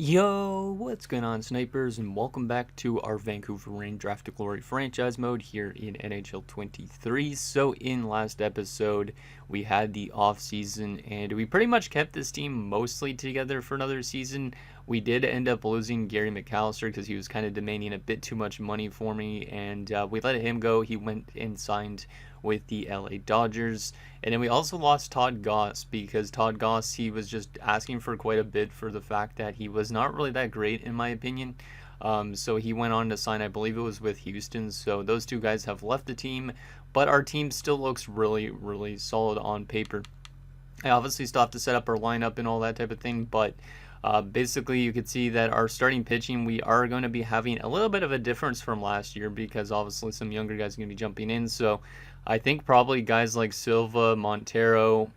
Yo, what's going on, snipers, and welcome back to our Vancouver Rain Draft to Glory franchise mode here in NHL 23. So in last episode, we had the off season, and we pretty much kept this team mostly together for another season. We did end up losing Gary McAllister because he was kind of demanding a bit too much money for me, and we let him go. He went and signed with the LA Dodgers. And then we also lost Todd Goss because Todd Goss, he was just asking for quite a bit for the fact that he was not really that great, in my opinion. So he went on to sign, I believe it was with Houston. So those two guys have left the team, but our team still looks really, really solid on paper. I obviously still have to set up our lineup and all that type of thing, but basically you could see that our starting pitching, we are going to be having a little bit of a difference from last year because obviously some younger guys are going to be jumping in. So I think probably guys like Silva, Montero,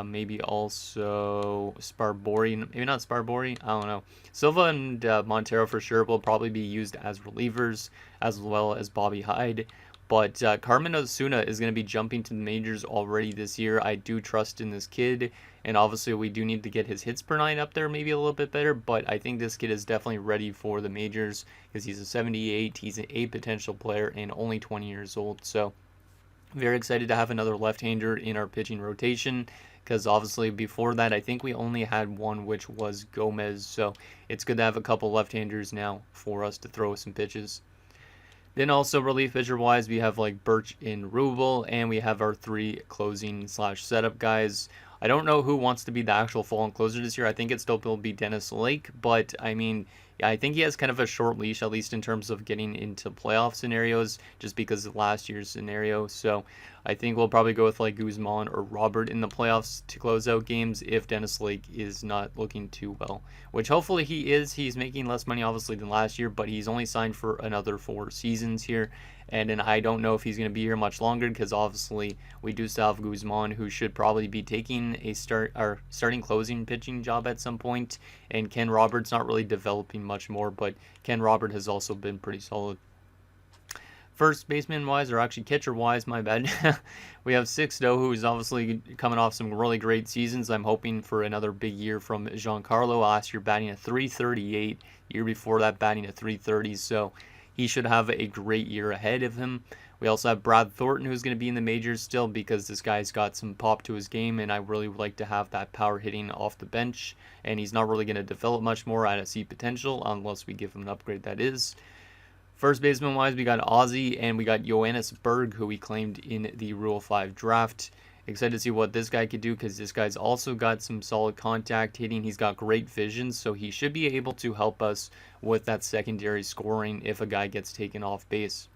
maybe also Sparbori, maybe not Sparbori, I don't know. Silva and Montero for sure will probably be used as relievers as well as Bobby Hyde. But Carmen Osuna is going to be jumping to the majors already this year. I do trust in this kid, and obviously we do need to get his hits per nine up there maybe a little bit better, but I think this kid is definitely ready for the majors because he's a 78, he's an A potential player, and only 20 years old. So very excited to have another left-hander in our pitching rotation because obviously before that I think we only had one, which was Gomez. So it's good to have a couple left-handers now for us to throw some pitches. Then also relief pitcher wise, we have like Birch and Rubel, and we have our three closing slash setup guys. I don't know who wants to be the actual full-on closer this year. I think it still will be Dennis Lake, but I mean, yeah, I think he has kind of a short leash, at least in terms of getting into playoff scenarios, just because of last year's scenario. So I think we'll probably go with like Guzman or Robert in the playoffs to close out games if Dennis Lake is not looking too well, which hopefully he is. He's making less money obviously than last year, but he's only signed for another 4 seasons here. And then I don't know if he's going to be here much longer because obviously we do still have Guzman, who should probably be taking a starting closing pitching job at some point. And Ken Roberts not really developing much more, but Ken Robert has also been pretty solid. First baseman wise, or actually catcher wise, my bad. We have Sixto, who's obviously coming off some really great seasons. I'm hoping for another big year from Giancarlo. Last year batting a 338, year before that batting a 330. So he should have a great year ahead of him. We also have Brad Thornton, who's going to be in the majors still because this guy's got some pop to his game, and I really would like to have that power hitting off the bench. And he's not really going to develop much more out of C potential unless we give him an upgrade, that is. First baseman wise, we got Ozzy and we got Johannes Berg, who we claimed in the Rule 5 draft. Excited to see what this guy could do because this guy's also got some solid contact hitting. He's got great vision, so he should be able to help us with that secondary scoring if a guy gets taken off base.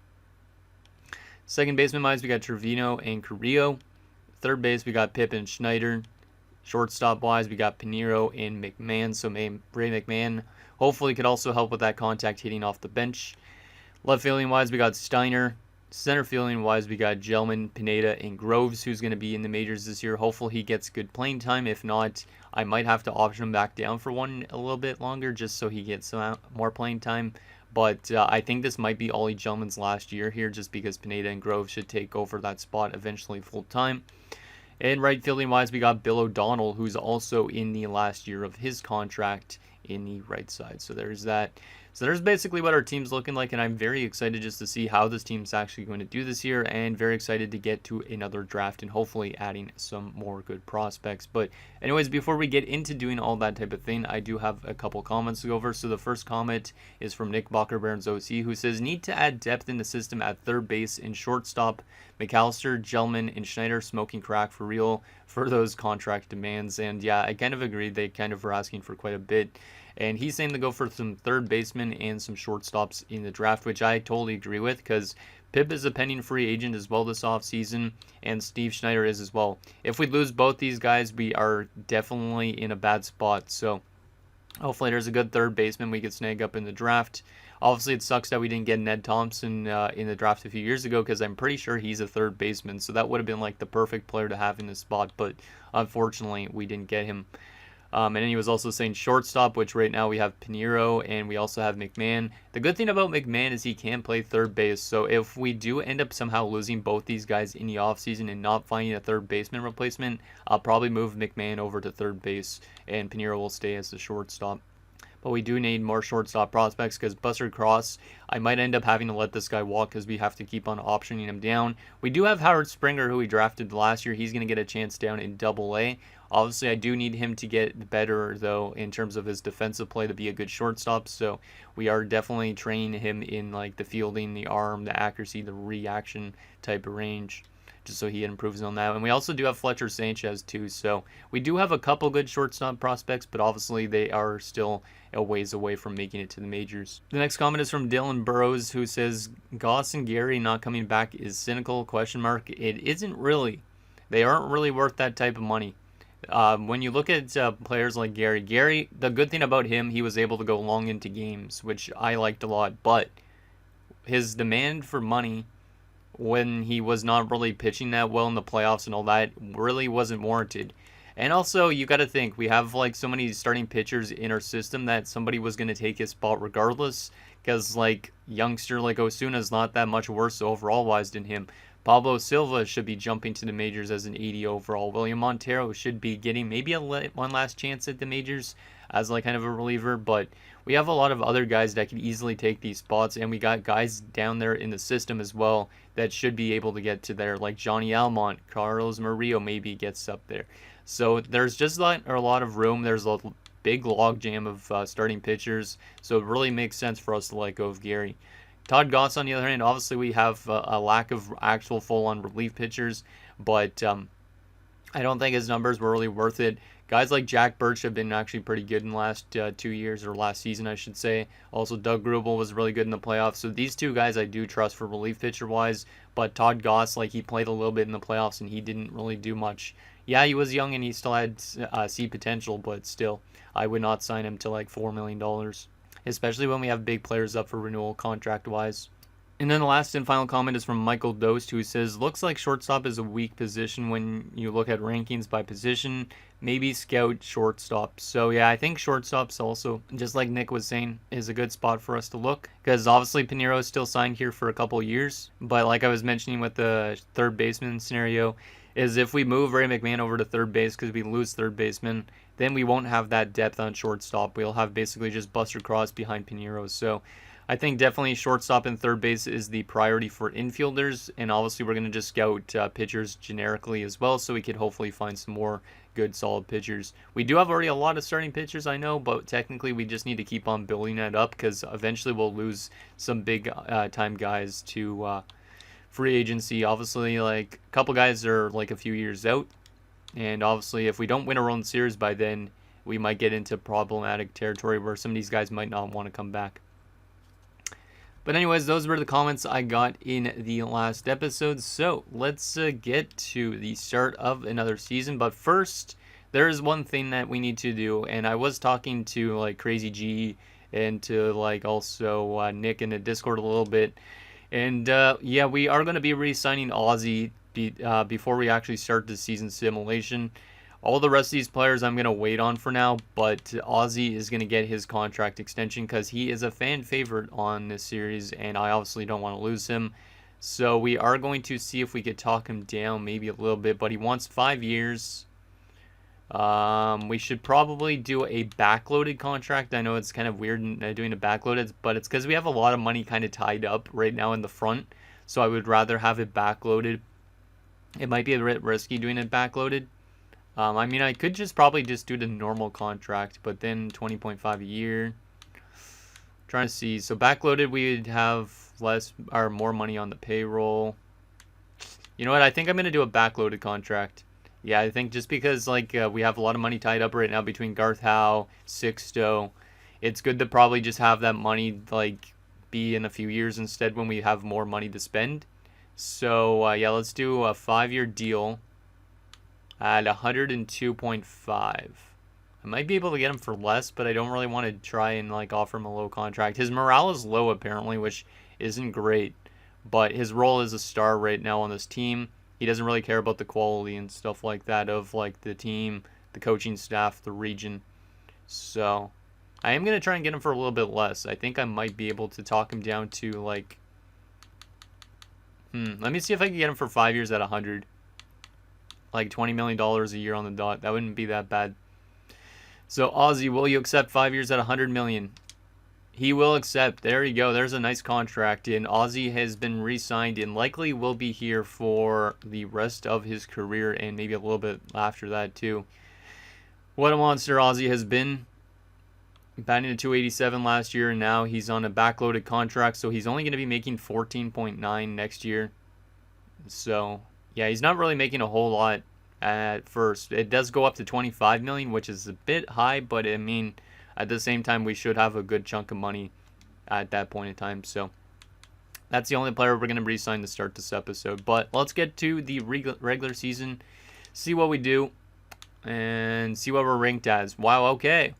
Second baseman wise, we got Trevino and Carrillo. Third base, we got Pip and Schneider. Shortstop wise, we got Pinheiro and McMahon. So Ray McMahon hopefully could also help with that contact hitting off the bench. Left fielding wise, we got Steiner. Center fielding wise, we got Gelman, Pineda, and Groves, who's going to be in the majors this year. Hopefully he gets good playing time. If not, I might have to option him back down for one a little bit longer just so he gets some more playing time. But I think this might be Ollie Gelman's last year here just because Pineda and Groves should take over that spot eventually full time. And right fielding wise, we got Bill O'Donnell, who's also in the last year of his contract in the right side. So there's that. So there's basically what our team's looking like, and I'm very excited just to see how this team's actually going to do this year, and very excited to get to another draft and hopefully adding some more good prospects. But anyways, before we get into doing all that type of thing, I do have a couple comments to go over. So the first comment is from Nick Bockerbairns OC, who says, need to add depth in the system at third base and shortstop. McAllister, Gelman, and Schneider smoking crack for real for those contract demands. And yeah, I kind of agree. They kind of were asking for quite a bit. And he's saying to go for some third basemen and some shortstops in the draft, which I totally agree with because Pip is a pending free agent as well this offseason, and Steve Schneider is as well. If we lose both these guys, we are definitely in a bad spot. So hopefully there's a good third baseman we could snag up in the draft. Obviously, it sucks that we didn't get Ned Thompson in the draft a few years ago because I'm pretty sure he's a third baseman. So that would have been like the perfect player to have in this spot, but unfortunately, we didn't get him. And then he was also saying shortstop, which right now we have Pinheiro and we also have McMahon. The good thing about McMahon is he can play third base. So if we do end up somehow losing both these guys in the offseason and not finding a third baseman replacement, I'll probably move McMahon over to third base and Pinheiro will stay as the shortstop. but we do need more shortstop prospects because Buster Cross, I might end up having to let this guy walk because we have to keep on optioning him down. We do have Howard Springer, who we drafted last year. He's going to get a chance down in Double-A. Obviously, I do need him to get better, though, in terms of his defensive play to be a good shortstop. So we are definitely training him in like the fielding, the arm, the accuracy, the reaction type of range, just so he improves on that. And we also do have Fletcher Sanchez too. So we do have a couple good shortstop prospects, but obviously they are still a ways away from making it to the majors. The next comment is from Dylan Burrows, who says Goss and Gary not coming back is cynical? It isn't really. They aren't really worth that type of money. When you look at players like Gary, the good thing about him, he was able to go long into games, which I liked a lot, but his demand for money when he was not really pitching that well in the playoffs and all that really wasn't warranted. And also, you got to think, we have like so many starting pitchers in our system that somebody was going to take his spot regardless, because like youngster like Osuna's not that much worse overall wise than him. Pablo Silva should be jumping to the majors as an 80 overall. William Montero should be getting maybe one last chance at the majors as like kind of a reliever, but we have a lot of other guys that can easily take these spots, and we got guys down there in the system as well that should be able to get to there, like Johnny Almont, Carlos Murillo maybe gets up there. So there's just like a lot of room. There's a big logjam of starting pitchers, so it really makes sense for us to let go of Gary. Todd Goss, on the other hand, obviously we have a lack of actual full-on relief pitchers, but I don't think his numbers were really worth it. Guys like Jack Birch have been actually pretty good in the last 2 years, or last season, I should say. Also, Doug Grubel was really good in the playoffs. So these two guys I do trust for relief pitcher-wise, but Todd Goss, like, he played a little bit in the playoffs, and he didn't really do much. Yeah, he was young, and he still had C potential, but still, I would not sign him to, like, $4 million. Especially when we have big players up for renewal contract-wise. And then the last and final comment is from Michael Dost, who says, looks like shortstop is a weak position when you look at rankings by position. Maybe scout shortstop. So yeah, I think shortstop's also, just like Nick was saying, is a good spot for us to look. Because obviously Pinheiro is still signed here for a couple years. But like I was mentioning with the third baseman scenario, is if we move Ray McMahon over to third base because we lose third baseman, then we won't have that depth on shortstop. We'll have basically just Buster Cross behind Pinheiro. So I think definitely shortstop and third base is the priority for infielders, and obviously we're going to just scout pitchers generically as well, so we could hopefully find some more good solid pitchers. We do have already a lot of starting pitchers, I know, but technically we just need to keep on building that up because eventually we'll lose some big time guys to free agency. Obviously, like a couple guys are like a few years out, and obviously if we don't win our own series by then, we might get into problematic territory where some of these guys might not want to come back. But anyways, those were the comments I got in the last episode. So let's get to the start of another season. But first, there is one thing that we need to do. And I was talking to like Crazy G and to like also Nick in the Discord a little bit. And yeah, we are going to be re-signing Ozzy before we actually start the season simulation. All the rest of these players I'm going to wait on for now, but Ozzy is going to get his contract extension because he is a fan favorite on this series, and I obviously don't want to lose him. So we are going to see if we could talk him down maybe a little bit, but he wants 5 years. We should probably do a backloaded contract. I know it's kind of weird doing a backloaded, but it's because we have a lot of money kind of tied up right now in the front, so I would rather have it backloaded. It might be a bit risky doing it backloaded. I mean, I could probably just do the normal contract, but then 20.5 a year. Trying to see. So backloaded, we would have more money on the payroll. You know what? I think I'm gonna do a backloaded contract. Yeah, I think just because like we have a lot of money tied up right now between Garth Howe, Sixto, it's good to probably just have that money like be in a few years instead when we have more money to spend. So yeah, let's do a 5-year deal at 102.5. I might be able to get him for less, but I don't really want to try and like offer him a low contract. His morale is low apparently, which isn't great, but his role is a star right now on this team. He doesn't really care about the quality and stuff like that of like the team, the coaching staff, the region. So I am going to try and get him for a little bit less. I think I might be able to talk him down to like let me see if I can get him for 5 years at 100. Like $20 million a year on the dot. That wouldn't be that bad. So Ozzy, will you accept 5 years at 100 million? He will accept. There you go. There's a nice contract. And Ozzy has been re-signed and likely will be here for the rest of his career and maybe a little bit after that too. What a monster Ozzy has been. Batting at 287 last year, and now he's on a backloaded contract, so he's only going to be making 14.9 next year. So, yeah, he's not really making a whole lot at first. It does go up to 25 million, which is a bit high, but I mean, at the same time, we should have a good chunk of money at that point in time. So, that's the only player we're going to re-sign to start this episode. But let's get to the regular season, see what we do, and see what we're ranked as. Wow, okay.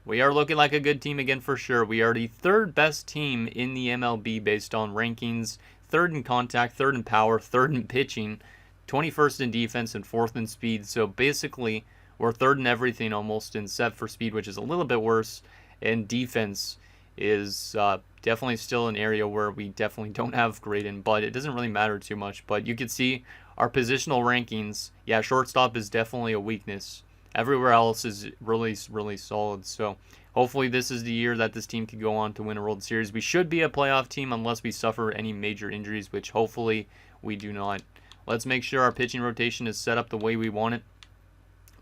We are looking like a good team again for sure. We are the third best team in the MLB based on rankings. Third in contact, third in power, third in pitching, 21st in defense, and 4th in speed. So basically, we're third in everything almost, except for speed, which is a little bit worse. And defense is definitely still an area where we definitely don't have great in, but it doesn't really matter too much. But you can see our positional rankings. Yeah, shortstop is definitely a weakness. Everywhere else is really, really solid. So hopefully this is the year that this team can go on to win a World Series. We should be a playoff team unless we suffer any major injuries, which hopefully we do not. Let's make sure our pitching rotation is set up the way we want it.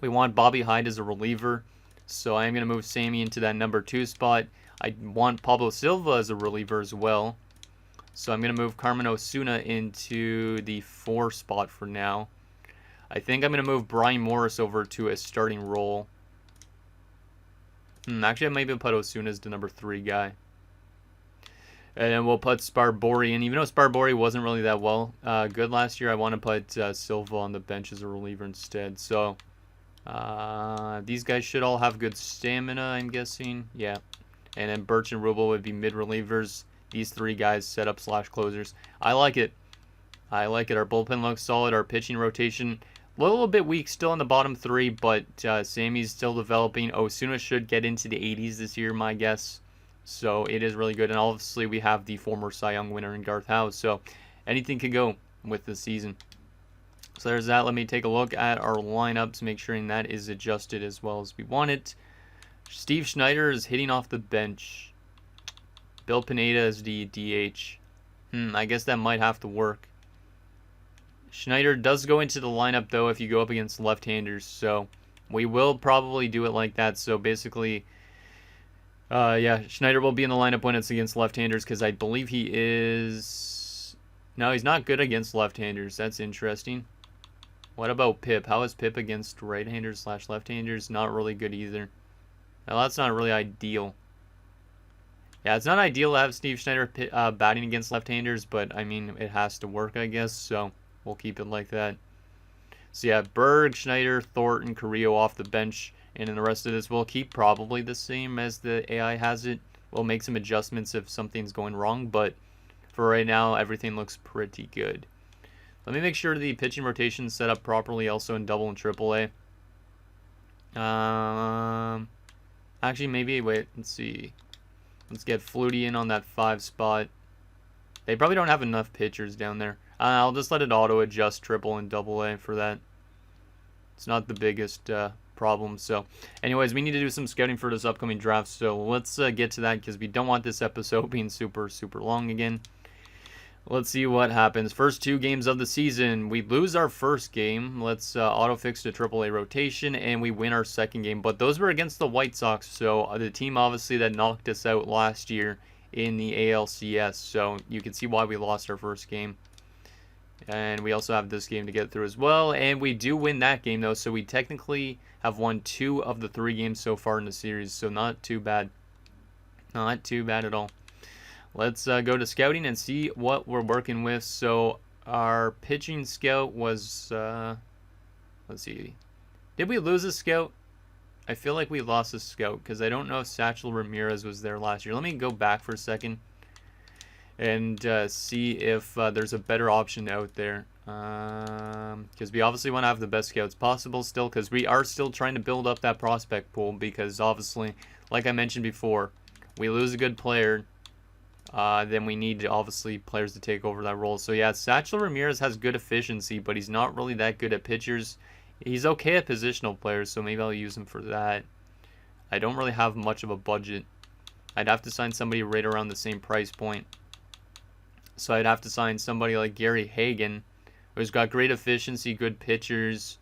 We want Bobby Hyde as a reliever. So I am going to move Sammy into that number 2 spot. I want Pablo Silva as a reliever as well. So I'm going to move Carmen Osuna into the 4 spot for now. I think I'm going to move Brian Morris over to a starting role. Actually, I maybe put Osuna as the number 3 guy. And then we'll put Sparbori in. Even though Sparbori wasn't really that good last year, I want to put Silva on the bench as a reliever instead. So these guys should all have good stamina, I'm guessing. Yeah. And then Birch and Rubel would be mid-relievers. These 3 guys set up / closers. I like it. I like it. Our bullpen looks solid. Our pitching rotation a little bit weak still in the bottom 3, but Sammy's still developing. Osuna should get into the 80s this year, my guess. So it is really good. And obviously we have the former Cy Young winner in Garth Howe. So anything can go with this season. So there's that. Let me take a look at our lineup to make sure that is adjusted as well as we want it. Steve Schneider is hitting off the bench. Bill Pineda is the DH. I guess that might have to work. Schneider does go into the lineup, though, if you go up against left-handers. So we will probably do it like that. So basically, yeah, Schneider will be in the lineup when it's against left-handers because I believe he is... No, he's not good against left-handers. That's interesting. What about Pip? How is Pip against right-handers / left-handers? Not really good either. Now, that's not really ideal. Yeah, it's not ideal to have Steve Schneider batting against left-handers, but, I mean, it has to work, I guess, so we'll keep it like that. So, yeah, Berg, Schneider, Thornton, Carrillo off the bench, and then the rest of this we'll keep probably the same as the AI has it. We'll make some adjustments if something's going wrong, but for right now, everything looks pretty good. Let me make sure the pitching rotation is set up properly also in double and triple A. Actually, maybe, wait, let's see. Let's get Flutie in on that 5 spot. They probably don't have enough pitchers down there. I'll just let it auto-adjust triple and double A for that. It's not the biggest problem. So, anyways, we need to do some scouting for this upcoming draft. So, let's get to that because we don't want this episode being super, super long again. Let's see what happens. First 2 games of the season. We lose our first game. Let's auto-fix the AAA rotation, and we win our second game. But those were against the White Sox, so the team obviously that knocked us out last year in the ALCS. So you can see why we lost our first game. And we also have this game to get through as well. And we do win that game, though, so we technically have won 2 of the 3 games so far in the series. So not too bad. Not too bad at all. Let's go to scouting and see what we're working with. So our pitching scout was, let's see, did we lose a scout? I feel like we lost a scout because I don't know if Satchel Ramirez was there last year. Let me go back for a second and see if there's a better option out there. Because we obviously want to have the best scouts possible still because we are still trying to build up that prospect pool because obviously, like I mentioned before, we lose a good player. Then we need, obviously, players to take over that role. So, yeah, Satchel Ramirez has good efficiency, but he's not really that good at pitchers. He's okay at positional players, so maybe I'll use him for that. I don't really have much of a budget. I'd have to sign somebody right around the same price point. So I'd have to sign somebody like Gary Hagen, who's got great efficiency, good pitchers,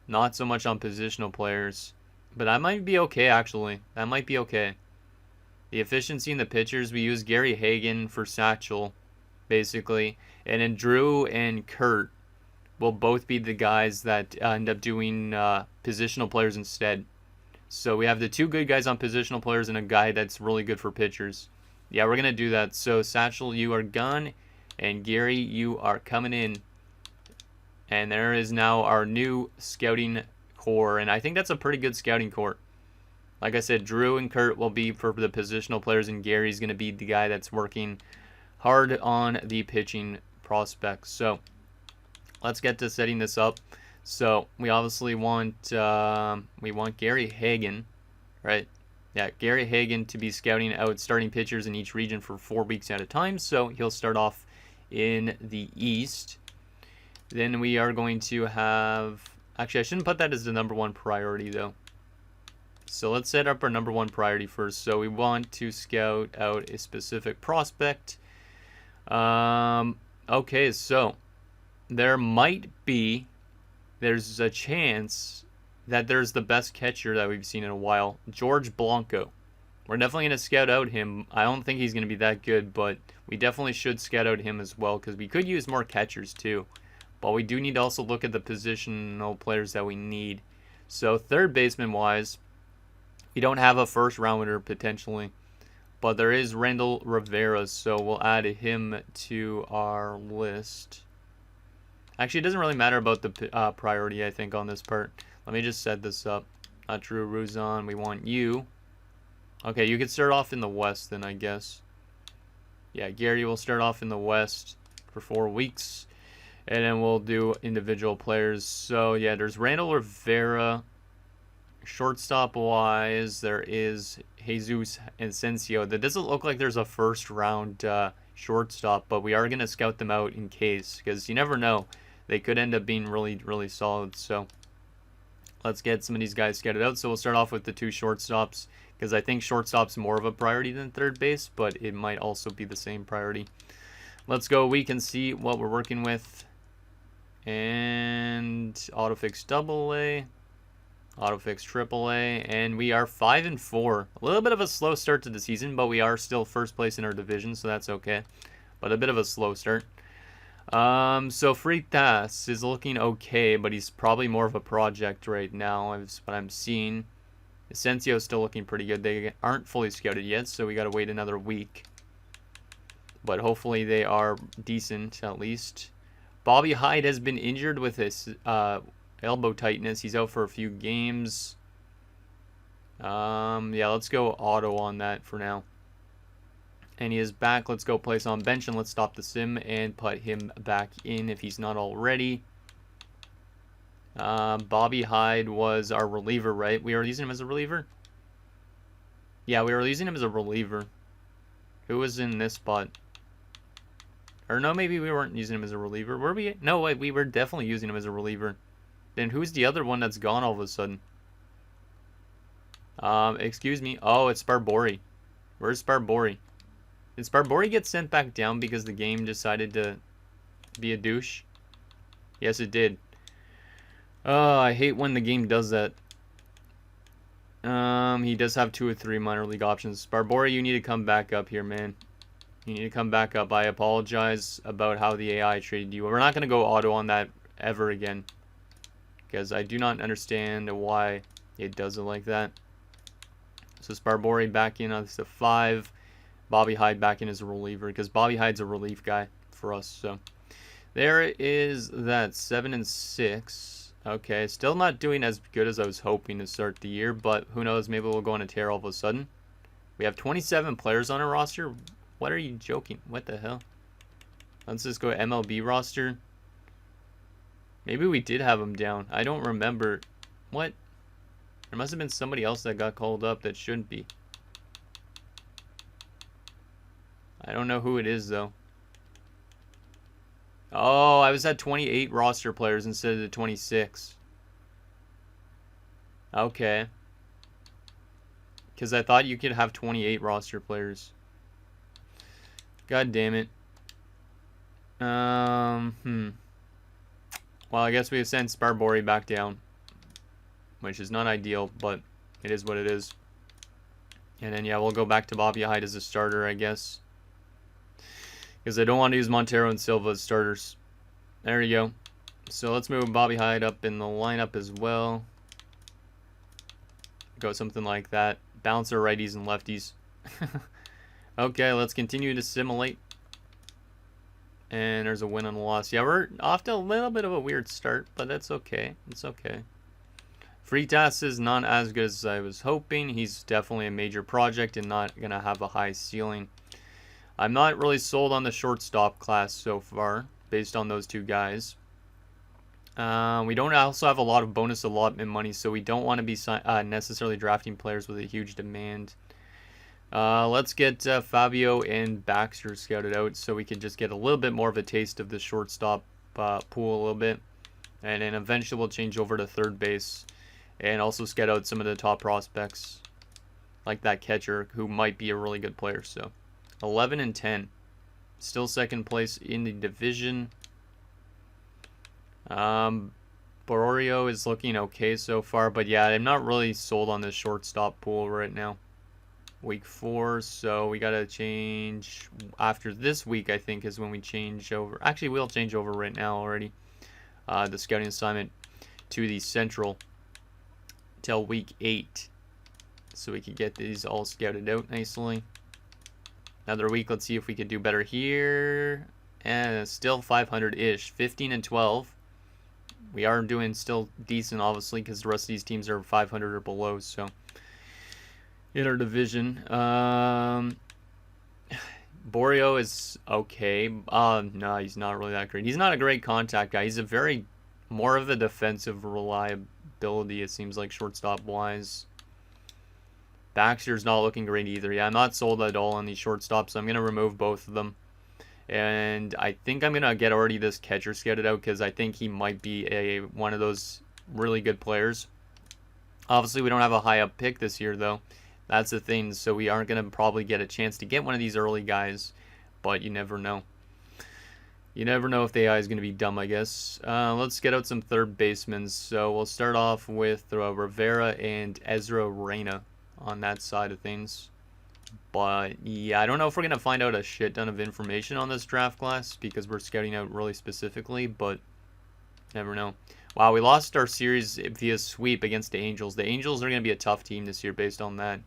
not so much on positional players. But that might be okay, actually. That might be okay. The efficiency in the pitchers, we use Gary Hagen for Satchel, basically. And then Drew and Kurt will both be the guys that end up doing positional players instead. So we have the two good guys on positional players and a guy that's really good for pitchers. Yeah, we're going to do that. So Satchel, you are gone. And Gary, you are coming in. And there is now our new scouting core. And I think that's a pretty good scouting core. Like I said, Drew and Kurt will be for the positional players, and Gary's going to be the guy that's working hard on the pitching prospects. So let's get to setting this up. So we obviously want Gary Hagen, right? Yeah, Gary Hagen to be scouting out starting pitchers in each region for 4 weeks at a time. So he'll start off in the East. Then we are going to have... Actually, I shouldn't put that as the #1 priority, though. So let's set up our #1 priority first. So we want to scout out a specific prospect. Okay, so there's a chance that there's the best catcher that we've seen in a while, George Blanco. We're definitely going to scout out him. I don't think he's going to be that good, but we definitely should scout out him as well, because we could use more catchers too. But we do need to also look at the positional players that we need. So third baseman wise, we don't have a first rounder potentially, but there is Randall Rivera, so we'll add him to our list. Actually, it doesn't really matter about the priority, I think, on this part. Let me just set this up. Drew Ruzon, we want you. Okay, you could start off in the West then, I guess. Yeah, Gary will start off in the West for 4 weeks. And then we'll do individual players. So, yeah, there's Randall Rivera. Shortstop-wise, there is Jesus Asensio. That doesn't look like there's a first-round shortstop, but we are going to scout them out in case, because you never know. They could end up being really, really solid. So let's get some of these guys scouted out. So we'll start off with the 2 shortstops, because I think shortstop's more of a priority than third base, but it might also be the same priority. Let's go. We can see what we're working with. And autofix AA, autofix AAA, and we are 5-4. A little bit of a slow start to the season, but we are still first place in our division, so that's okay. But a bit of a slow start. So Freitas is looking okay, but he's probably more of a project right now, is what I'm seeing. Asensio is still looking pretty good. They aren't fully scouted yet, so we got to wait another week. But hopefully they are decent, at least. Bobby Hyde has been injured with his elbow tightness. He's out for a few games. Yeah, let's go auto on that for now. And he is back. Let's go place on bench, and let's stop the sim and put him back in if he's not already. Bobby Hyde was our reliever, right? We were using him as a reliever? Yeah, we were using him as a reliever. Who was in this spot? Or no, maybe we weren't using him as a reliever. Were we? No, wait, we were definitely using him as a reliever. Then who's the other one that's gone all of a sudden? Excuse me. Oh, it's Sparbori. Where's Sparbori? Did Sparbori get sent back down because the game decided to be a douche? Yes, it did. Oh, I hate when the game does that. He does have 2 or 3 minor league options. Sparbori, you need to come back up here, man. You need to come back up. I apologize about how the AI treated you. We're not going to go auto on that ever again, because I do not understand why it does it like that. So Sparbori back in as a 5. Bobby Hyde back in as a reliever, because Bobby Hyde's a relief guy for us. So there is that. 7-6. Okay, still not doing as good as I was hoping to start the year, but who knows, maybe we'll go on a tear all of a sudden. We have 27 players on our roster. What are you joking? What the hell? Let's just go MLB roster. Maybe we did have him down. I don't remember. What? There must have been somebody else that got called up that shouldn't be. I don't know who it is, though. Oh, I was at 28 roster players instead of the 26. Okay. Because I thought you could have 28 roster players. God damn it. Well, I guess we send Sparbori back down, which is not ideal, but it is what it is. And then, yeah, we'll go back to Bobby Hyde as a starter, I guess. Because I don't want to use Montero and Silva as starters. There you go. So let's move Bobby Hyde up in the lineup as well. Go something like that. Balance our righties and lefties. Okay, let's continue to simulate. And there's a win and a loss. Yeah, we're off to a little bit of a weird start, but that's okay. It's okay. Freitas is not as good as I was hoping. He's definitely a major project and not going to have a high ceiling. I'm not really sold on the shortstop class so far, based on those two guys. We don't also have a lot of bonus allotment money, so we don't want to be necessarily drafting players with a huge demand. Let's get Fabio and Baxter scouted out so we can just get a little bit more of a taste of the shortstop pool a little bit. And then eventually we'll change over to third base and also scout out some of the top prospects, like that catcher who might be a really good player. So 11 and 10. Still second place in the division. Borio is looking okay so far, but yeah, I'm not really sold on this shortstop pool right now. Week 4, so we gotta change after this week. I think is when we change over. Actually, we'll change over right now already. The scouting assignment to the Central till week 8, so we can get these all scouted out nicely. Another week. Let's see if we could do better here. And still 500-ish, 15 and 12. We are doing still decent, obviously, because the rest of these teams are 500 or below. So in our division, Borio is okay. No, he's not really that great. He's not a great contact guy. He's a very more of a defensive reliability, it seems like, shortstop wise. Baxter's not looking great either. Yeah, I'm not sold at all on these shortstops, so I'm gonna remove both of them. And I think I'm gonna get already this catcher scouted out because I think he might be one of those really good players. Obviously, we don't have a high up pick this year though. That's the thing, so we aren't going to probably get a chance to get one of these early guys, but you never know. You never know if the AI is going to be dumb, I guess. Let's get out some third basemen. So we'll start off with Rivera and Ezra Reyna on that side of things. But yeah, I don't know if we're going to find out a shit ton of information on this draft class because we're scouting out really specifically, but never know. Wow, we lost our series via sweep against the Angels. The Angels are going to be a tough team this year based on that.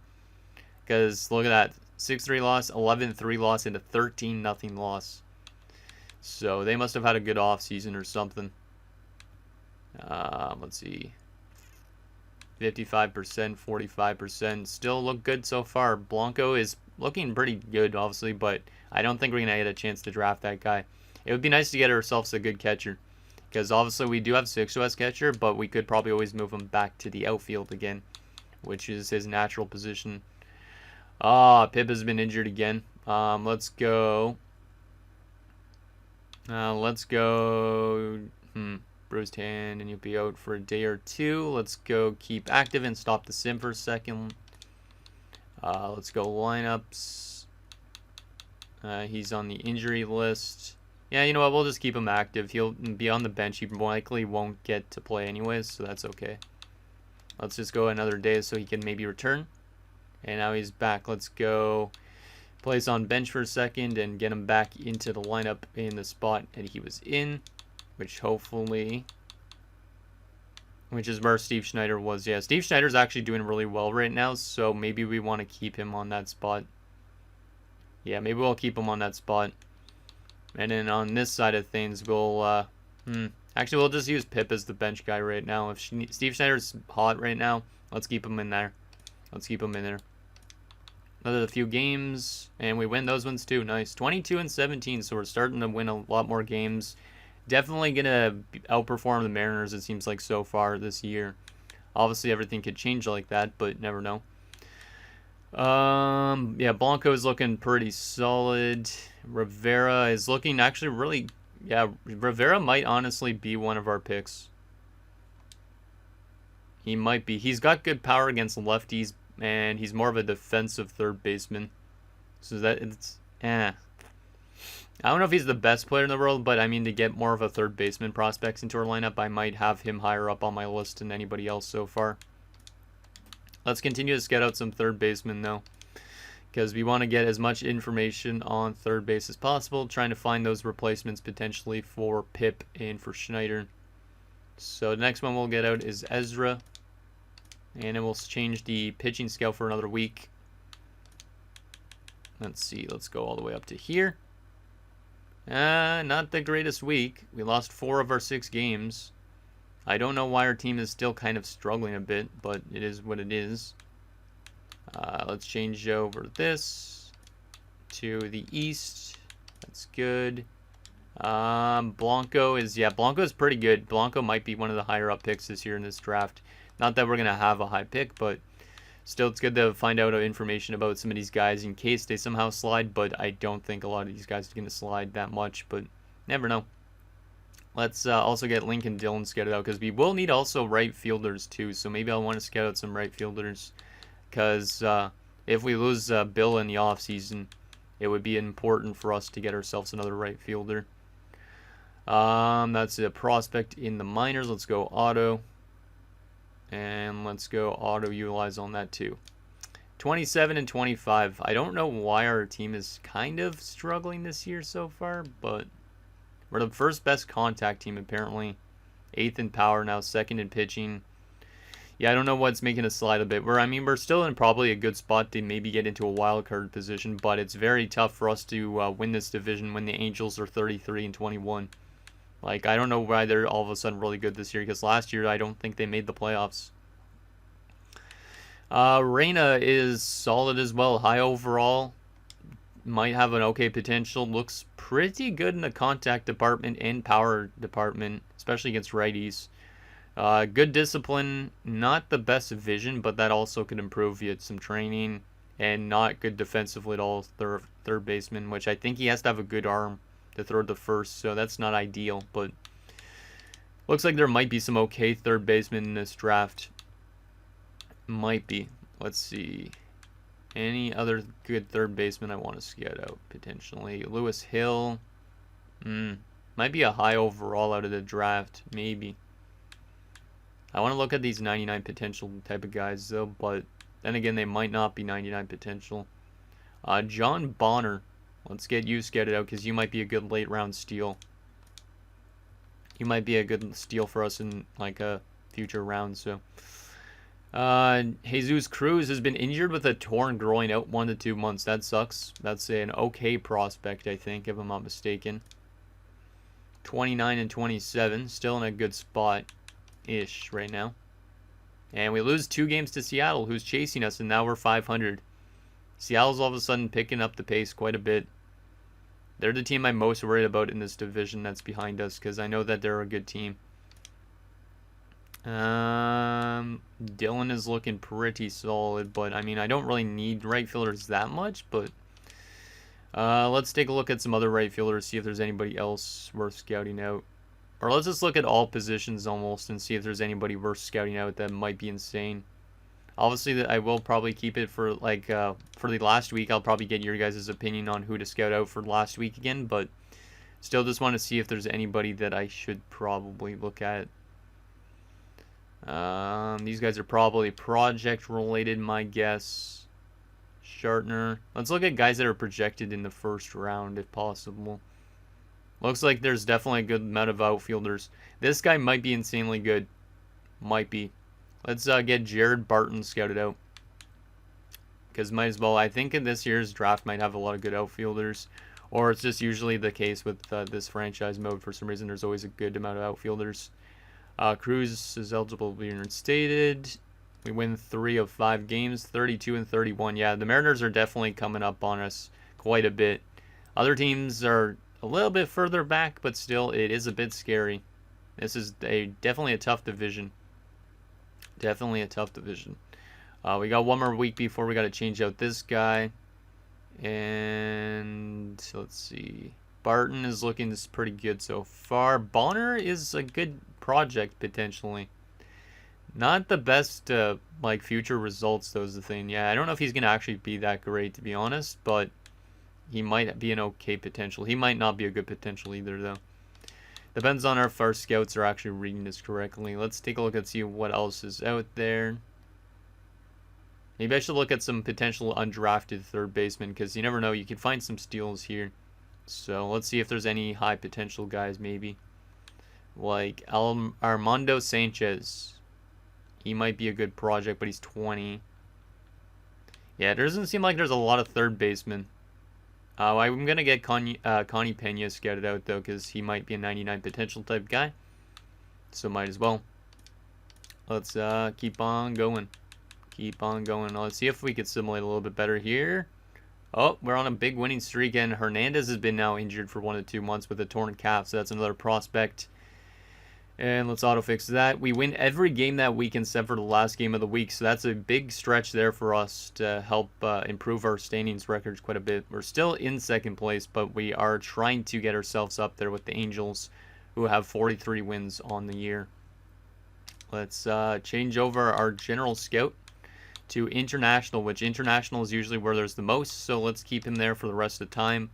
Because look at that, 6-3 loss, 11-3 loss, and a 13-0 loss. So they must have had a good offseason or something. Let's see. 55%, 45%. Still look good so far. Blanco is looking pretty good, obviously, but I don't think we're going to get a chance to draft that guy. It would be nice to get ourselves a good catcher. Because obviously we do have 6OS catcher, but we could probably always move him back to the outfield again, which is his natural position. Pip has been injured again. Let's go. Bruised hand, and you'll be out for a day or two. Let's go keep active and stop the sim for a second. Let's go lineups. He's on the injury list. Yeah, you know what? We'll just keep him active. He'll be on the bench. He likely won't get to play anyways, so that's okay. Let's just go another day so he can maybe return. And now he's back. Let's go place on bench for a second and get him back into the lineup in the spot that he was in, which is where Steve Schneider was. Yeah, Steve Schneider's actually doing really well right now, so maybe we want to keep him on that spot. Yeah, maybe we'll keep him on that spot. And then on this side of things, we'll actually we'll just use Pip as the bench guy right now. If Steve Schneider's hot right now, let's keep him in there. Let's keep him in there. Another few games, and we win those ones too. Nice. 22 and 17, so we're starting to win a lot more games. Definitely gonna outperform the Mariners, it seems like, so far this year. Obviously, everything could change like that, but never know. Yeah, Blanco is looking pretty solid. Rivera is looking actually really... Yeah, Rivera might honestly be one of our picks. He might be. He's got good power against lefties. and he's more of a defensive third baseman. So that it's I don't know if he's the best player in the world, but I mean, to get more of a third baseman prospects into our lineup, I might have him higher up on my list than anybody else so far. Let's continue to scout out some third basemen though, because we want to get as much information on third base as possible, trying to find those replacements potentially for Pip and for Schneider. So the next one we'll get out is Ezra, and then we'll change the pitching scale for another week. Let's see, let's go all the way up to here. Not the greatest week. We lost 4 of our 6 games. I don't know why our team is still kind of struggling a bit, but it is what it is. Let's change over this to the East. That's good. Blanco is pretty good. Blanco might be one of the higher up picks this year in this draft. Not that we're going to have a high pick, but still it's good to find out information about some of these guys in case they somehow slide, but I don't think a lot of these guys are going to slide that much, but never know. Let's also get Lincoln Dillon scouted out, because we will need also right fielders too, so maybe I'll want to scout out some right fielders, because if we lose Bill in the offseason, it would be important for us to get ourselves another right fielder. That's a prospect in the minors. Let's go auto. And let's go auto utilize on that too. 27 and 25. I don't know why our team is kind of struggling this year so far, but we're the first best contact team apparently. 8th in power now, 2nd in pitching. Yeah, I don't know what's making us slide a bit. We're still in probably a good spot to maybe get into a wild card position, but it's very tough for us to win this division when the Angels are 33 and 21. Like, I don't know why they're all of a sudden really good this year, because last year I don't think they made the playoffs. Reyna is solid as well. High overall. Might have an okay potential. Looks pretty good in the contact department and power department, especially against righties. Good discipline. Not the best vision, but that also could improve via some training. And not good defensively at all. Third baseman, which I think he has to have a good arm to throw to first, so that's not ideal, but looks like there might be some okay third basemen in this draft. Might be. Let's see. Any other good third baseman I want to scout out potentially? Lewis Hill. Might be a high overall out of the draft, maybe. I want to look at these 99 potential type of guys though, but then again they might not be 99 potential. John Bonner. Let's get you scouted out, because you might be a good late round steal. You might be a good steal for us in like a future round. So, Jesus Cruz has been injured with a torn groin, out 1 to 2 months. That sucks. That's an okay prospect, I think, if I'm not mistaken. 29 and 27, still in a good spot-ish right now. And we lose 2 games to Seattle, who's chasing us, and now we're 500. Seattle's all of a sudden picking up the pace quite a bit. They're the team I'm most worried about in this division that's behind us, because I know that they're a good team. Dylan is looking pretty solid, but I mean, I don't really need right fielders that much, but let's take a look at some other right fielders, see if there's anybody else worth scouting out. Or let's just look at all positions almost and see if there's anybody worth scouting out that might be insane. Obviously, I will probably keep it for like for the last week. I'll probably get your guys' opinion on who to scout out for last week again, but still just want to see if there's anybody that I should probably look at. These guys are probably project related, my guess. Shartner. Let's look at guys that are projected in the first round if possible. Looks like there's definitely a good amount of outfielders. This guy might be insanely good. Might be. Let's get Jared Barton scouted out. Because might as well. I think in this year's draft might have a lot of good outfielders. Or it's just usually the case with this franchise mode. For some reason, there's always a good amount of outfielders. Cruz is eligible to be reinstated. We win 3 of 5 games, 32 and 31. Yeah, the Mariners are definitely coming up on us quite a bit. Other teams are a little bit further back, but still, it is a bit scary. This is definitely a tough division. Definitely a tough division. We got one more week before we got to change out this guy. And let's see. Barton is looking pretty good so far. Bonner is a good project potentially. Not the best, like, future results, though, is the thing. Yeah, I don't know if he's going to actually be that great, to be honest, but he might be an okay potential. He might not be a good potential either, though. Depends on if our scouts are actually reading this correctly. Let's take a look and see what else is out there. Maybe I should look at some potential undrafted third baseman, because you never know. You can find some steals here. So let's see if there's any high potential guys, maybe. Like Armando Sanchez. He might be a good project, but he's 20. Yeah, it doesn't seem like there's a lot of third basemen. I'm going to get Connie Pena scouted out, though, because he might be a 99 potential type guy. So might as well. Let's keep on going. Keep on going. Let's see if we can simulate a little bit better here. Oh, we're on a big winning streak, and Hernandez has been now injured for 1 to 2 months with a torn calf, so that's another prospect. And let's auto-fix that. We win every game that week except for the last game of the week, so that's a big stretch there for us to help improve our standings records quite a bit. We're still in second place, but we are trying to get ourselves up there with the Angels, who have 43 wins on the year. Let's change over our general scout to international, which international is usually where there's the most, so let's keep him there for the rest of the time.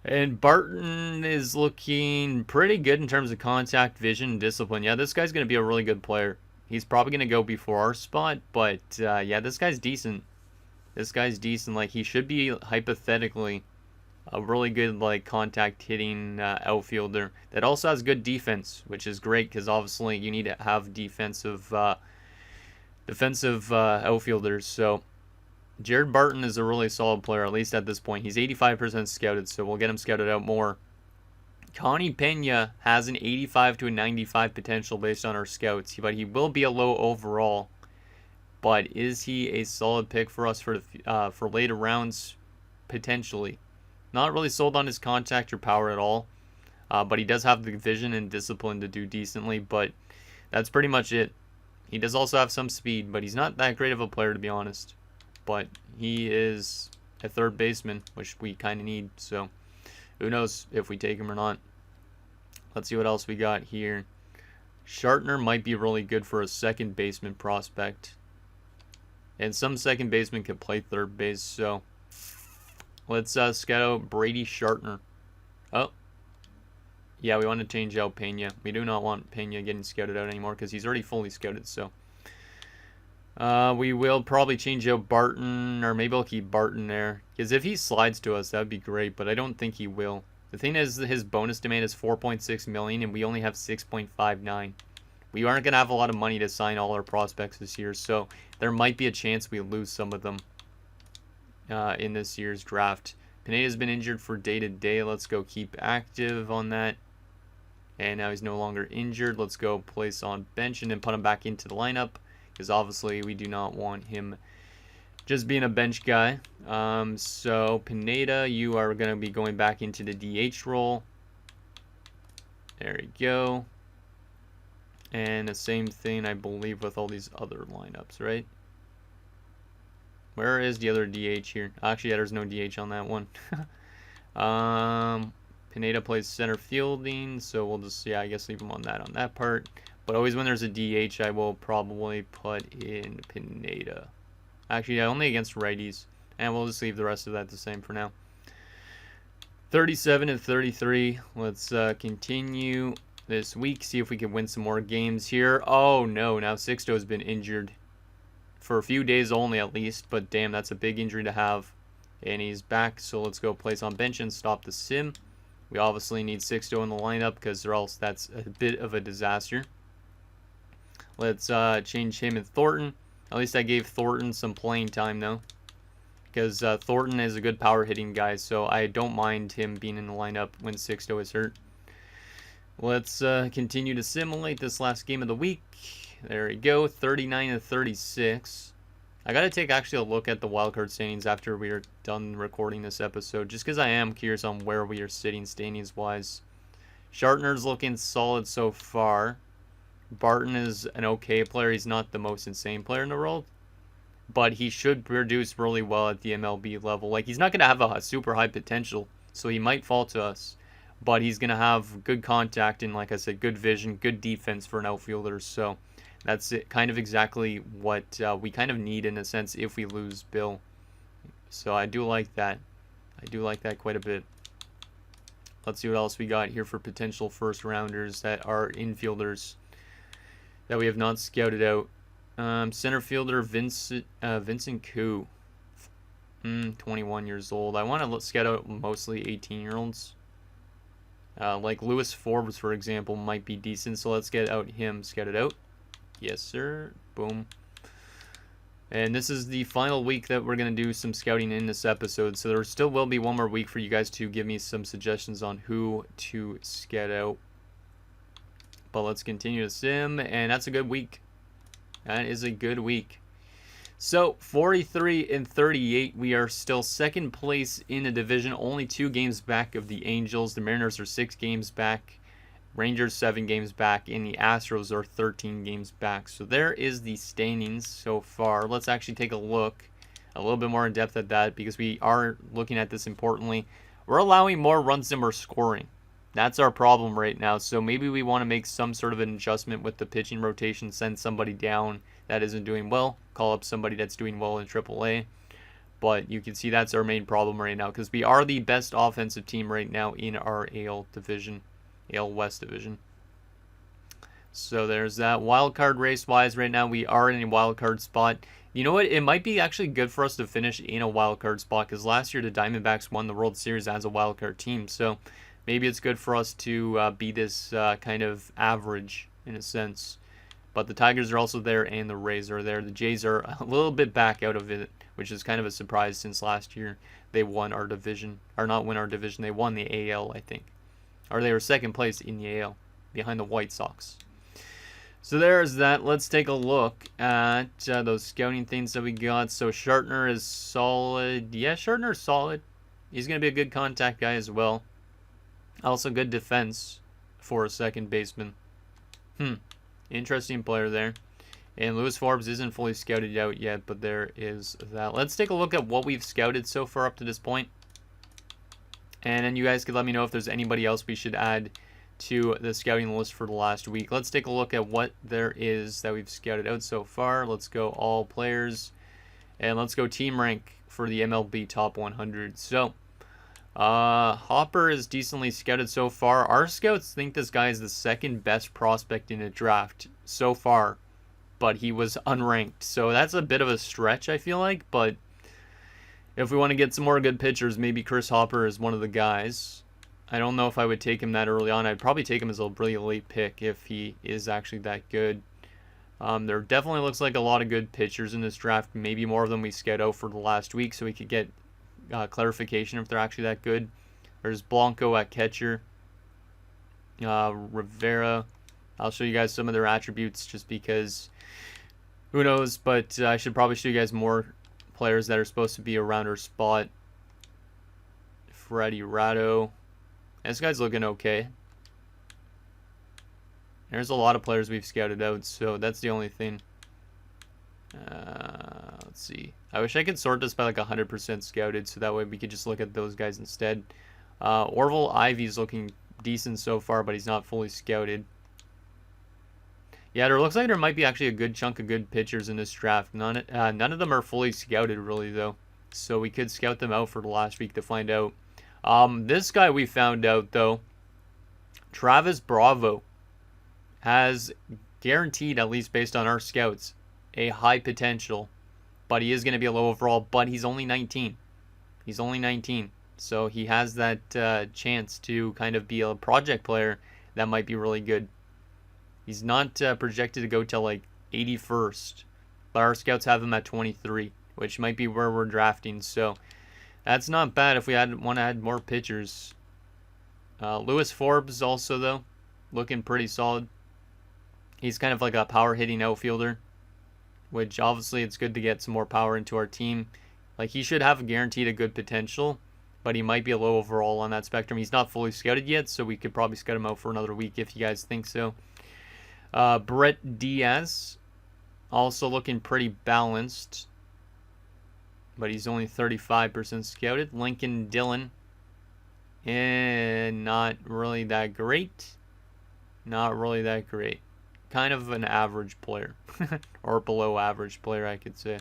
And Barton is looking pretty good in terms of contact, vision, and discipline. Yeah, this guy's going to be a really good player. He's probably going to go before our spot, but yeah, this guy's decent. This guy's decent. Like, he should be, hypothetically, a really good, like, contact hitting outfielder that also has good defense, which is great because obviously you need to have defensive outfielders. So Jared Barton is a really solid player, at least at this point. He's 85% scouted, so we'll get him scouted out more. Connie Pena has an 85 to a 95 potential based on our scouts, but he will be a low overall. But is he a solid pick for us for later rounds? Potentially. Not really sold on his contact or power at all, but he does have the vision and discipline to do decently, but that's pretty much it. He does also have some speed, but he's not that great of a player, to be honest. But he is a third baseman, which we kind of need. So who knows if we take him or not. Let's see what else we got here. Shartner might be really good for a second baseman prospect. And some second baseman can play third base. So let's scout out Brady Shartner. Oh. Yeah, we want to change out Pena. We do not want Pena getting scouted out anymore because he's already fully scouted. So we will probably change out Barton, or maybe I'll keep Barton there. Because if he slides to us, that would be great, but I don't think he will. The thing is, his bonus demand is $4.6 million, and we only have $6.59. We aren't going to have a lot of money to sign all our prospects this year, so there might be a chance we lose some of them in this year's draft. Pineda's been injured for day-to-day. Let's go keep active on that. And now he's no longer injured. Let's go place on bench and then put him back into the lineup, because obviously we do not want him just being a bench guy. So Pineda, you are going to be going back into the DH role. There you go. And the same thing, I believe, with all these other lineups, right? Where is the other DH here? Actually, yeah, there's no DH on that one. Pineda plays center fielding, so we'll just, yeah, I guess leave him on that part. But always when there's a DH, I will probably put in Pineda. Actually, yeah, only against righties. And we'll just leave the rest of that the same for now. 37 and 33. Let's continue this week. See if we can win some more games here. Oh, no. Now Sixto has been injured. For a few days only, at least. But, damn, that's a big injury to have. And he's back, so let's go place on bench and stop the sim. We obviously need Sixto in the lineup, because or else that's a bit of a disaster. Let's change him and Thornton. At least I gave Thornton some playing time, though. Because Thornton is a good power hitting guy, so I don't mind him being in the lineup when Sixto is hurt. Let's continue to simulate this last game of the week. There we go, 39 and 36. I got to take actually a look at the wildcard standings after we are done recording this episode, just because I am curious on where we are sitting standings-wise. Shartner's looking solid so far. Barton is an okay player. He's not the most insane player in the world, but he should produce really well at the MLB level. Like, he's not going to have a super high potential, so he might fall to us, but he's going to have good contact and, like I said, good vision, good defense for an outfielder. So That's it, kind of exactly what we kind of need in a sense if we lose Bill. So I do like that. I do like that quite a bit. Let's see what else we got here for potential first rounders that are infielders that we have not scouted out. Center fielder Vincent Koo, 21 years old. I want to scout out mostly 18-year-olds. Like Lewis Forbes, for example, might be decent. So let's get out him scouted out. Yes, sir. Boom. And this is the final week that we're going to do some scouting in this episode. So there still will be one more week for you guys to give me some suggestions on who to scout out. But let's continue to sim. And that's a good week. That is a good week. So 43 and 38. We are still second place in the division. Only 2 games back of the Angels. The Mariners are 6 games back. Rangers 7 games back, and the Astros are 13 games back. So there is the standings so far. Let's actually take a look a little bit more in depth at that, because we are looking at this importantly. We're allowing more runs than we're scoring. That's our problem right now. So maybe we want to make some sort of an adjustment with the pitching rotation, send somebody down that isn't doing well, call up somebody that's doing well in AAA. But you can see that's our main problem right now, because we are the best offensive team right now in our AL division. AL West division. So there's that. Wild card race wise, right now we are in a wild card spot. You know what? It might be actually good for us to finish in a wild card spot, because last year the Diamondbacks won the World Series as a wild card team. So maybe it's good for us to be this kind of average in a sense. But the Tigers are also there, and the Rays are there. The Jays are a little bit back out of it, which is kind of a surprise, since last year they won our division. Or not win our division, they won the AL, I think. Or they were second place in the AL, behind the White Sox. So there's that. Let's take a look at those scouting things that we got. So Shartner is solid. Yeah, Shartner is solid. He's going to be a good contact guy as well. Also good defense for a second baseman. Interesting player there. And Lewis Forbes isn't fully scouted out yet, but there is that. Let's take a look at what we've scouted so far up to this point. And then you guys could let me know if there's anybody else we should add to the scouting list for the last week. Let's take a look at what there is that we've scouted out so far. Let's go all players. And let's go team rank for the MLB Top 100. So, Hopper is decently scouted so far. Our scouts think this guy is the second best prospect in the draft so far. But he was unranked. So that's a bit of a stretch, I feel like. But if we want to get some more good pitchers, maybe Chris Hopper is one of the guys. I don't know if I would take him that early on. I'd probably take him as a really late pick if he is actually that good. There definitely looks like a lot of good pitchers in this draft. Maybe more of them we scout out for the last week, so we could get clarification if they're actually that good. There's Blanco at catcher. Rivera. I'll show you guys some of their attributes just because who knows, but I should probably show you guys more players that are supposed to be around our spot. Freddie Ratto. This guy's looking okay. There's a lot of players we've scouted out, so that's the only thing. Let's see. I wish I could sort this by like 100% scouted, so that way we could just look at those guys instead. Orville Ivy's looking decent so far, but he's not fully scouted. Yeah, there looks like there might be actually a good chunk of good pitchers in this draft. None of them are fully scouted, really, though. So we could scout them out for the last week to find out. This guy we found out, though, Travis Bravo, has guaranteed, at least based on our scouts, a high potential. But he is going to be a low overall, but he's only 19. He's only 19. So he has that chance to kind of be a project player that might be really good. He's not projected to go till like 81st, but our scouts have him at 23, which might be where we're drafting. So that's not bad if we want to add more pitchers. Lewis Forbes also, though, looking pretty solid. He's kind of like a power hitting outfielder, which obviously it's good to get some more power into our team. Like, he should have guaranteed a good potential, but he might be a low overall on that spectrum. He's not fully scouted yet, so we could probably scout him out for another week if you guys think so. Brett Diaz, also looking pretty balanced, but he's only 35% scouted. Lincoln Dillon, and not really that great. Not really that great. kind of an average player. Or below average player, I could say.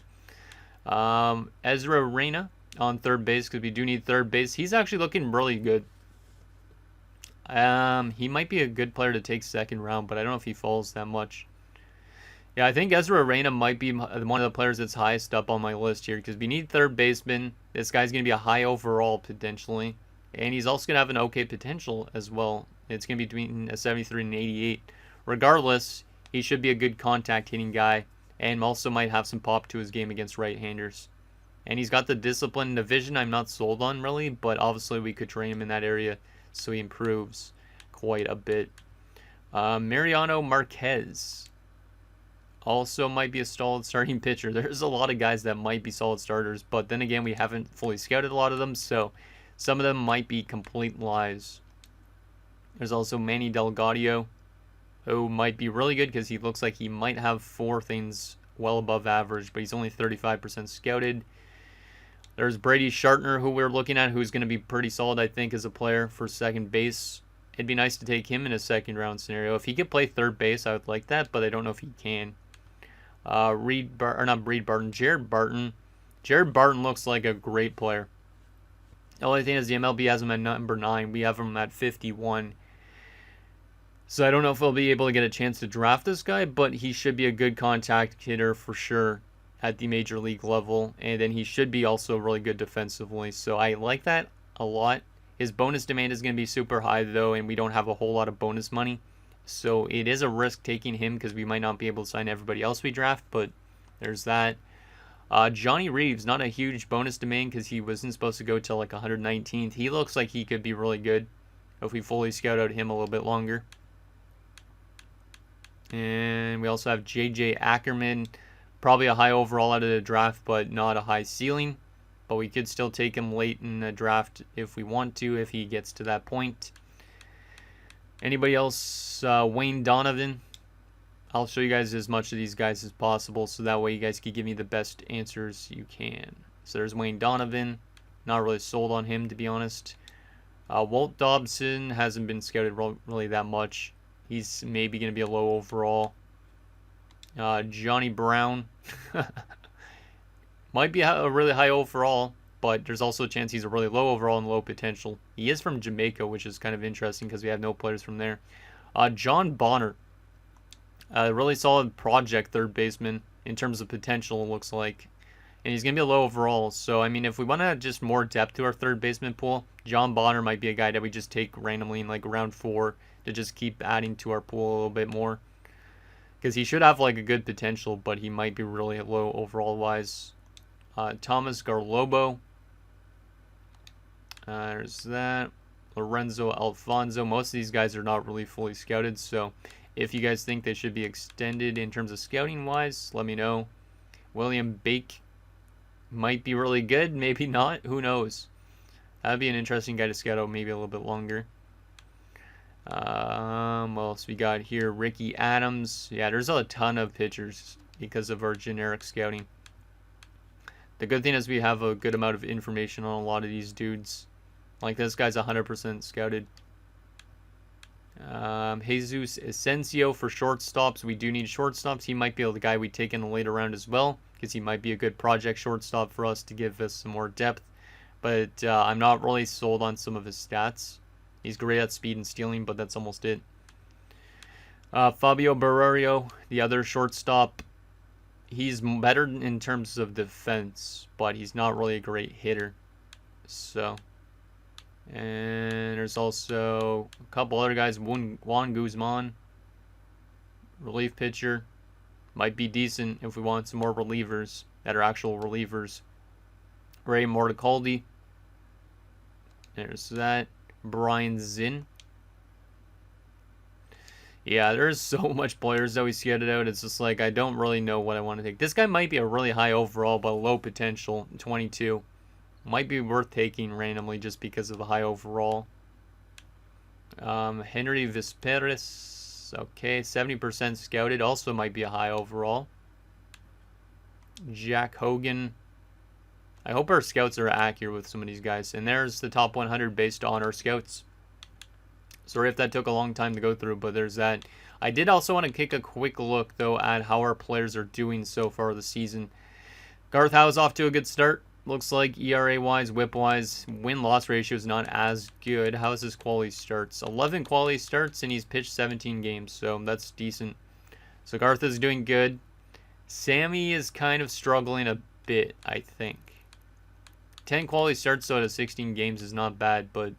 Ezra Reyna on third base, because we do need third base. He's actually looking really good. He might be a good player to take second round, but I don't know if he falls that much. Yeah, I think Ezra Reyna might be one of the players that's highest up on my list here, because we need third baseman. This guy's going to be a high overall potentially, and he's also going to have an okay potential as well. It's going to be between a 73 and 88. Regardless, he should be a good contact hitting guy, and also might have some pop to his game against right-handers. And he's got the discipline and the vision I'm not sold on really, but obviously we could train him in that area so he improves quite a bit. Mariano Marquez also might be a solid starting pitcher. There's a lot of guys that might be solid starters, but then again, we haven't fully scouted a lot of them, so some of them might be complete lies. There's also Manny Delgado, who might be really good because he looks like he might have 4 things well above average, but he's only 35% scouted. There's Brady Shartner, who we're looking at, who's going to be pretty solid, I think, as a player for second base. It'd be nice to take him in a second round scenario. If he could play third base, I would like that, but I don't know if he can. Jared Barton. Jared Barton looks like a great player. The only thing is the MLB has him at number 9. We have him at 51. So I don't know if we'll be able to get a chance to draft this guy, but he should be a good contact hitter for sure at the major league level. And then he should be also really good defensively. So I like that a lot. His bonus demand is going to be super high though, and we don't have a whole lot of bonus money. So it is a risk taking him because we might not be able to sign everybody else we draft, but there's that. Johnny Reeves, not a huge bonus demand because he wasn't supposed to go till like 119th. He looks like he could be really good if we fully scout out him a little bit longer. And we also have J.J. Ackerman, probably a high overall out of the draft, but not a high ceiling. But we could still take him late in the draft if we want to, if he gets to that point. Anybody else? Wayne Donovan. I'll show you guys as much of these guys as possible, so that way you guys can give me the best answers you can. So there's Wayne Donovan. Not really sold on him, to be honest. Walt Dobson hasn't been scouted really that much. He's maybe going to be a low overall. Johnny Brown. Might be a really high overall, but there's also a chance he's a really low overall and low potential. He is from Jamaica, which is kind of interesting because we have no players from there. John Bonner. A really solid project third baseman in terms of potential, it looks like. And he's going to be a low overall. So, I mean, if we want to add just more depth to our third baseman pool, John Bonner might be a guy that we just take randomly in like round 4 to just keep adding to our pool a little bit more. Because he should have like a good potential, but he might be really low overall wise. Thomas Garlobo. There's that. Lorenzo Alfonso. Most of these guys are not really fully scouted, so if you guys think they should be extended in terms of scouting wise, let me know. William Bake might be really good, maybe not. Who knows? That'd be an interesting guy to scout out maybe a little bit longer. What else we got here? Ricky Adams. Yeah, there's a ton of pitchers because of our generic scouting. The good thing is we have a good amount of information on a lot of these dudes. Like this guy's 100% scouted. Jesus Asensio for shortstops. We do need shortstops. He might be the guy we take in the later round as well, because he might be a good project shortstop for us to give us some more depth. But I'm not really sold on some of his stats. He's great at speed and stealing, but that's almost it. Fabio Barreiro, the other shortstop. He's better in terms of defense, but he's not really a great hitter. So, and there's also a couple other guys. Juan Guzman, relief pitcher, might be decent if we want some more relievers that are actual relievers. Ray Mordicaldi, there's that. Brian Zinn. Yeah, there's so much players that we scouted out. It's just like I don't really know what I want to take. This guy might be a really high overall, but low potential. 22. Might be worth taking randomly just because of the high overall. Henry Vesperis. Okay, 70% scouted. Also might be a high overall. Jack Hogan. I hope our scouts are accurate with some of these guys. And there's the top 100 based on our scouts. Sorry if that took a long time to go through, but there's that. I did also want to take a quick look, though, at how our players are doing so far this season. Garth Howe's off to a good start. Looks like ERA-wise, WHIP-wise, win-loss ratio is not as good. How's his quality starts? 11 quality starts, and he's pitched 17 games, so that's decent. So Garth is doing good. Sammy is kind of struggling a bit, I think. 10 quality starts out of 16 games is not bad, but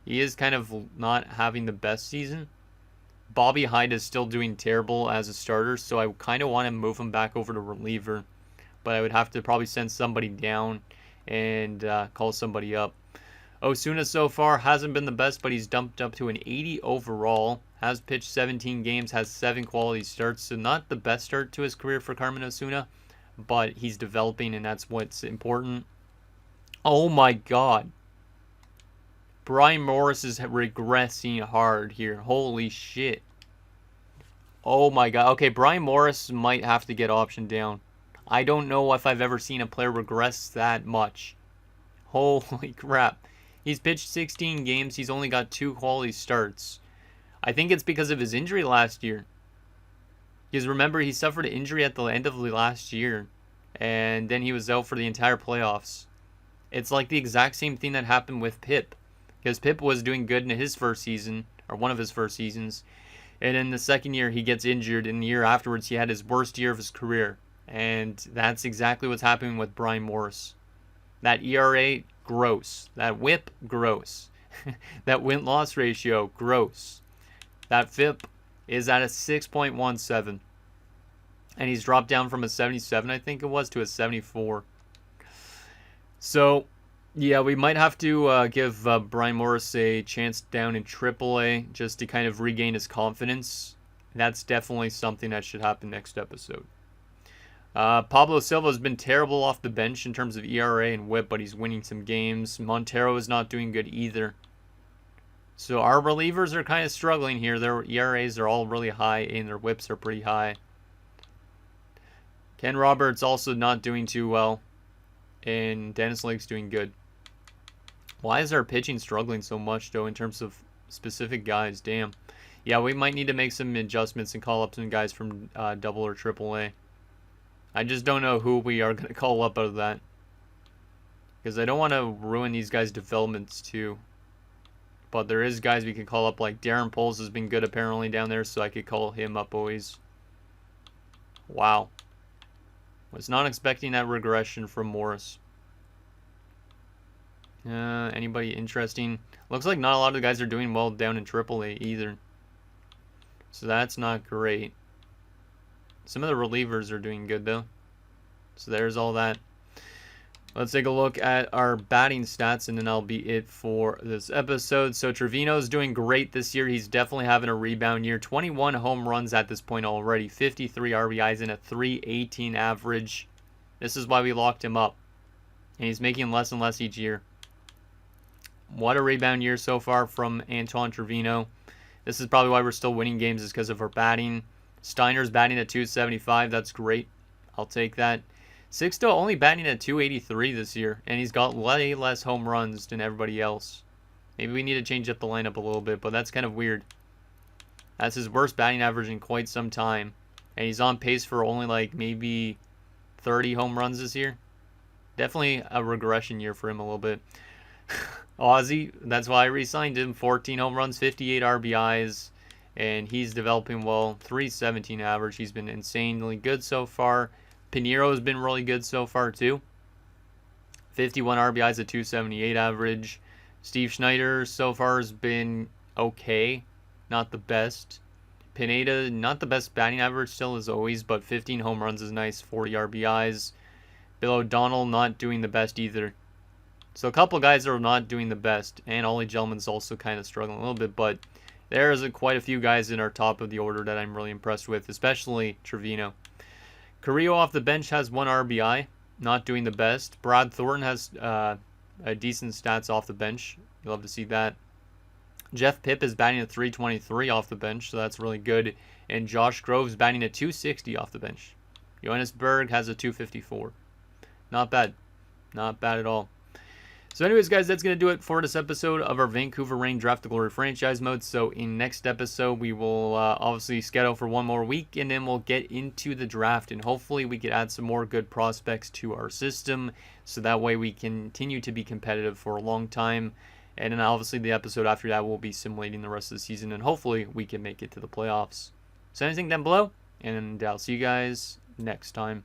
he is kind of not having the best season. Bobby Hyde is still doing terrible as a starter, so I kind of want to move him back over to reliever. But I would have to probably send somebody down and call somebody up. Osuna so far hasn't been the best, but he's dumped up to an 80 overall. Has pitched 17 games, has 7 quality starts. So not the best start to his career for Carmen Osuna, but he's developing, and that's what's important. Oh my God. Brian Morris is regressing hard here. Holy shit. Oh my God. Okay, Brian Morris might have to get optioned down. I don't know if I've ever seen a player regress that much. Holy crap. He's pitched 16 games. He's only got 2 quality starts. I think it's because of his injury last year. Because remember, he suffered an injury at the end of the last year. And then he was out for the entire playoffs. It's like the exact same thing that happened with Pip. Because Pip was doing good in his first season, or one of his first seasons. And in the second year, he gets injured. And the year afterwards, he had his worst year of his career. And that's exactly what's happening with Brian Morris. That ERA, gross. That WHIP, gross. That win-loss ratio, gross. That FIP is at a 6.17. And he's dropped down from a 77, I think it was, to a 74. So, yeah, we might have to give Brian Morris a chance down in AAA just to kind of regain his confidence. That's definitely something that should happen next episode. Pablo Silva has been terrible off the bench in terms of ERA and WHIP, but he's winning some games. Montero is not doing good either. So our relievers are kind of struggling here. Their ERAs are all really high, and their WHIPs are pretty high. Ken Roberts also not doing too well, and Dennis Lake's doing good. Why is our pitching struggling so much, though, in terms of specific guys? Damn. Yeah, we might need to make some adjustments and call up some guys from Double or AAA. I just don't know who we are going to call up out of that. Because I don't want to ruin these guys' developments too. But there is guys we can call up, like Darren Poles has been good apparently down there, so I could call him up always. Wow. Was not expecting that regression from Morris. Anybody interesting? Looks like not a lot of the guys are doing well down in AAA either. So that's not great. Some of the relievers are doing good, though. So there's all that. Let's take a look at our batting stats, and then that'll be it for this episode. So Trevino's doing great this year. He's definitely having a rebound year. 21 home runs at this point already. 53 RBIs and a 3.18 average. This is why we locked him up. And he's making less and less each year. What a rebound year so far from Anton Trevino. This is probably why we're still winning games, is because of our batting. Steiner's batting at 275. That's great. I'll take that. Sixto only batting at 283 this year, and he's got way less home runs than everybody else. Maybe we need to change up the lineup a little bit, but that's kind of weird. That's his worst batting average in quite some time, and he's on pace for only like maybe 30 home runs this year. Definitely a regression year for him a little bit. Ozzy, that's why I re-signed him. 14 home runs, 58 RBIs. And he's developing well. 317 average. He's been insanely good so far. Pinero's been really good so far too. 51 RBIs at 278 average. Steve Schneider so far has been okay. Not the best. Pineda, not the best batting average still as always, but 15 home runs is nice. 40 RBIs. Bill O'Donnell not doing the best either. So a couple guys are not doing the best. And Ollie Gellman's also kind of struggling a little bit, but there's quite a few guys in our top of the order that I'm really impressed with, especially Trevino. Carrillo off the bench has 1 RBI, not doing the best. Brad Thornton has a decent stats off the bench. You'll love to see that. Jeff Pipp is batting at 323 off the bench, so that's really good. And Josh Grove's batting at 260 off the bench. Johannes Berg has a 254. Not bad. Not bad at all. So anyways, guys, that's going to do it for this episode of our Vancouver Rain Draft to Glory franchise mode. So in next episode, we will obviously schedule for one more week, and then we'll get into the draft, and hopefully we can add some more good prospects to our system, so that way we continue to be competitive for a long time. And then obviously the episode after that will be simulating the rest of the season, and hopefully we can make it to the playoffs. So anything down below, and I'll see you guys next time.